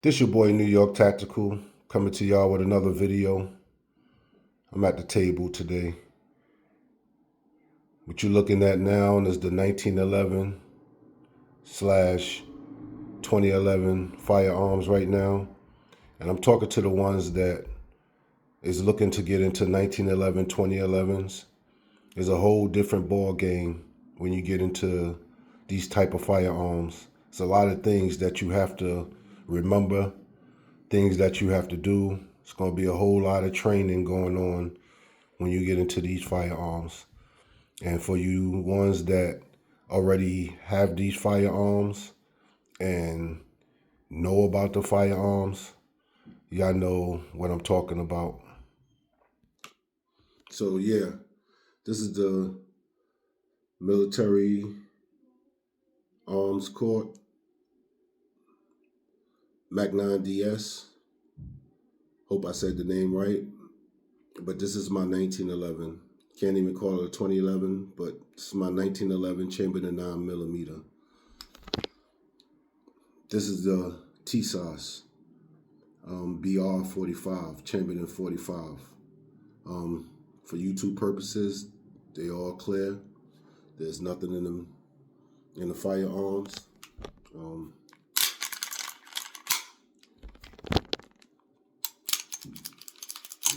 This your boy New York Tactical coming to y'all with another video. I'm at the table today. What you're looking at now is the 1911 slash 2011 firearms right now. And I'm talking to the ones that is looking to get into 1911, 2011s. There's a whole different ball game when you get into these type of firearms. It's a lot of things that you have to remember, things that you have to do. It's going to be a whole lot of training going on when you get into these firearms. And for you ones that already have these firearms and know about the firearms, y'all know what I'm talking about. So yeah, this is the military arms court Mac 9 DS. Hope I said the name right. But this is my 1911. Can't even call it a 2011, but it's my 1911 chambered in 9mm. This is the TSOS BR45, chambered in 45. For YouTube purposes, they all clear. There's nothing in them in the firearms.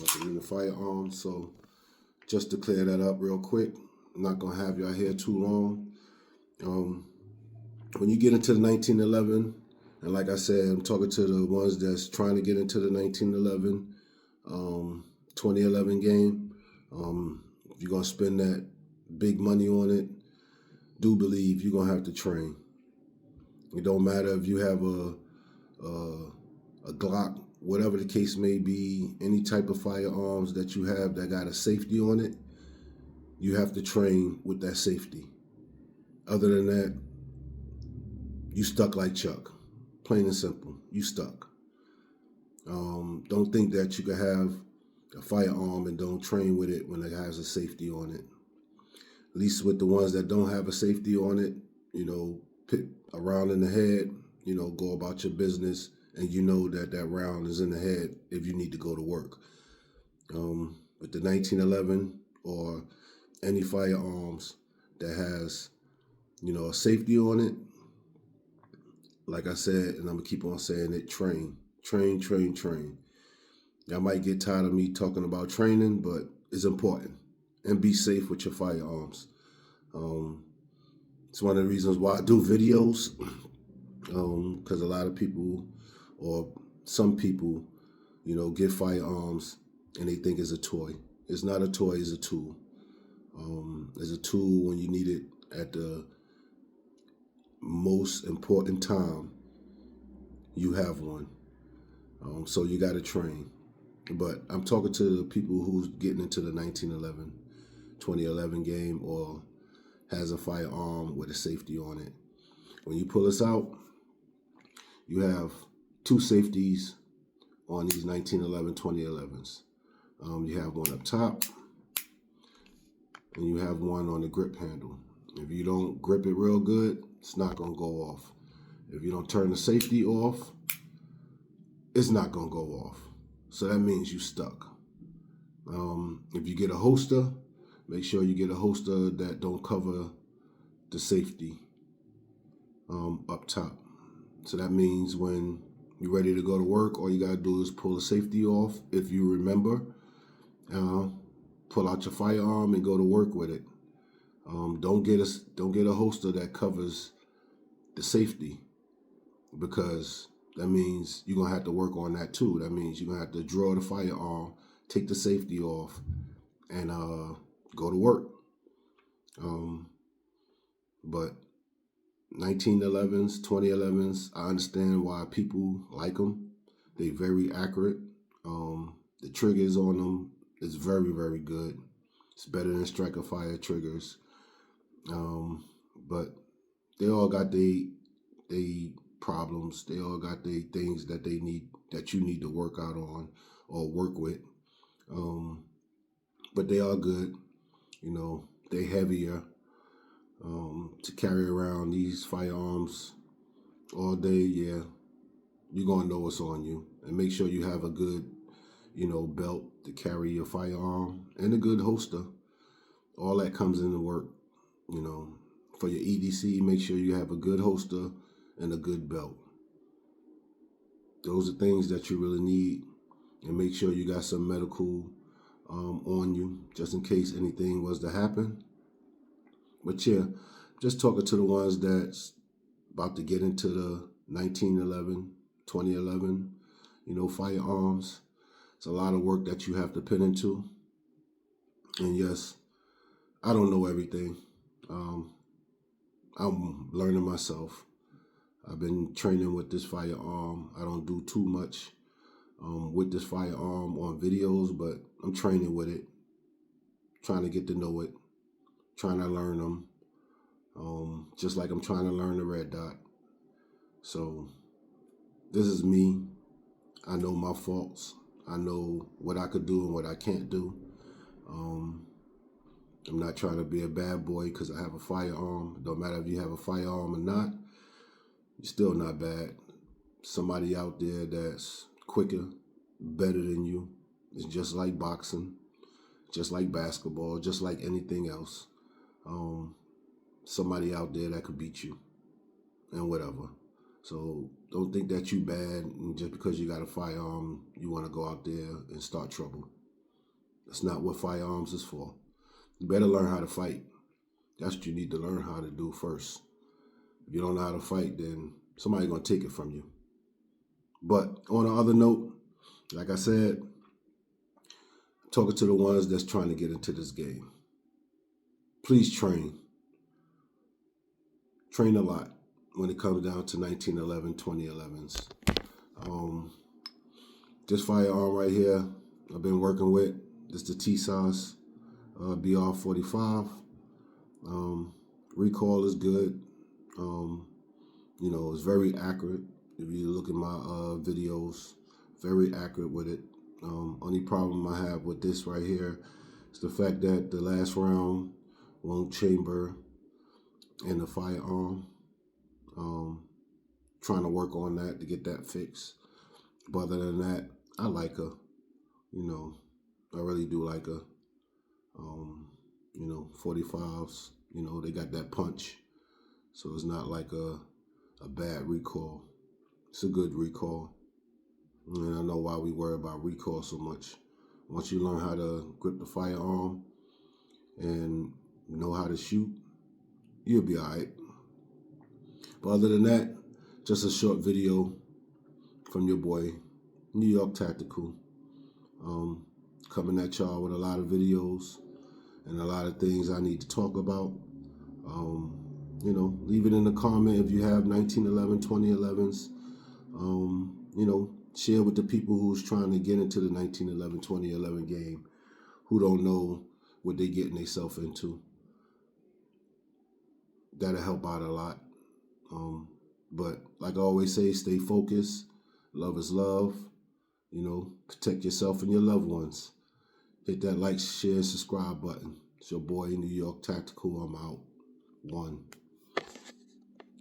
Nothing in the firearms. So just to clear that up real quick, I'm not gonna have y'all here too long. When you get into the 1911, and like I said, I'm talking to the ones that's trying to get into the 1911, 2011 game. If you're gonna spend that big money on it, do believe you're gonna have to train. It don't matter if you have a Glock, whatever the case may be, any type of firearms that you have that got a safety on it, you have to train with that safety. Other than that, you stuck like Chuck. Plain and simple, you stuck. Don't think that you can have a firearm and don't train with it when it has a safety on it. At least with the ones that don't have a safety on it, put a round in the head, go about your business, and you know that that round is in the head if you need to go to work. With the 1911 or any firearms that has, a safety on it, like I said, and I'm gonna keep on saying it, train, train, train, train. Y'all might get tired of me talking about training, but it's important. And be safe with your firearms. It's one of the reasons why I do videos, because a lot of people, or some people, get firearms and they think it's a toy. It's not a toy, it's a tool. It's a tool when you need it at the most important time. You have one. So you got to train. But I'm talking to the people who's getting into the 1911, 2011 game or has a firearm with a safety on it. When you pull this out, you have two safeties on these 1911, 2011s. You have one up top and you have one on the grip handle. If you don't grip it real good, it's not going to go off. If you don't turn the safety off, it's not going to go off. So that means you stuck. If you get a holster, make sure you get a holster that don't cover the safety up top. So that means when you're ready to go to work, all you got to do is pull the safety off. If you remember, pull out your firearm and go to work with it. Don't get a holster that covers the safety, because that means you're gonna have to work on that too. That means you're gonna have to draw the firearm, take the safety off, and go to work. But 1911s, 2011s, I understand why people like them. They're very accurate. The triggers on them is very, very good. It's better than striker fire triggers. But they all got they problems. They all got they things that you need to work out on or work with. But they are good. They heavier. To carry around these firearms all day, yeah, you're going to know what's on you. And make sure you have a good, belt to carry your firearm and a good holster. All that comes into work, you know. For your EDC, make sure you have a good holster and a good belt. Those are things that you really need. And make sure you got some medical on you, just in case anything was to happen. But yeah, just talking to the ones that's about to get into the 1911, 2011, firearms. It's a lot of work that you have to put into. And yes, I don't know everything. I'm learning myself. I've been training with this firearm. I don't do too much with this firearm on videos, but I'm training with it, trying to get to know it, trying to learn them, just like I'm trying to learn the red dot. So this is me. I know my faults. I know what I could do and what I can't do. I'm not trying to be a bad boy because I have a firearm. It don't matter if you have a firearm or not. You're still not bad. Somebody out there that's quicker, better than you. It's just like boxing, just like basketball, just like anything else. Somebody out there that could beat you and whatever. So don't think that you bad and just because you got a firearm, you want to go out there and start trouble. That's not what firearms is for. You better learn how to fight. That's what you need to learn how to do first. If you don't know how to fight, then somebody's going to take it from you. But on the other note, like I said, talking to the ones that's trying to get into this game. Please train. Train a lot when it comes down to 1911, 2011s. This firearm right here, I've been working with. This is the T-Sauce BR45. Recoil is good. It's very accurate. If you look at my videos, very accurate with it. Only problem I have with this right here is the fact that the last round won't chamber in the firearm. Trying to work on that to get that fixed. But other than that, I like her. I really do like her. 45s, they got that punch. So it's not like a bad recoil. It's a good recoil. And I know why we worry about recoil so much. Once you learn how to grip the firearm and know how to shoot, you'll be all right. But other than that, just a short video from your boy, New York Tactical. Coming at y'all with a lot of videos and a lot of things I need to talk about. Leave it in the comment if you have 1911, 2011s. Share with the people who's trying to get into the 1911, 2011 game, who don't know what they're getting themselves into. That'll help out a lot. But like I always say, stay focused. Love is love. Protect yourself and your loved ones. Hit that like, share, subscribe button. It's your boy, New York Tactical. I'm out. 1.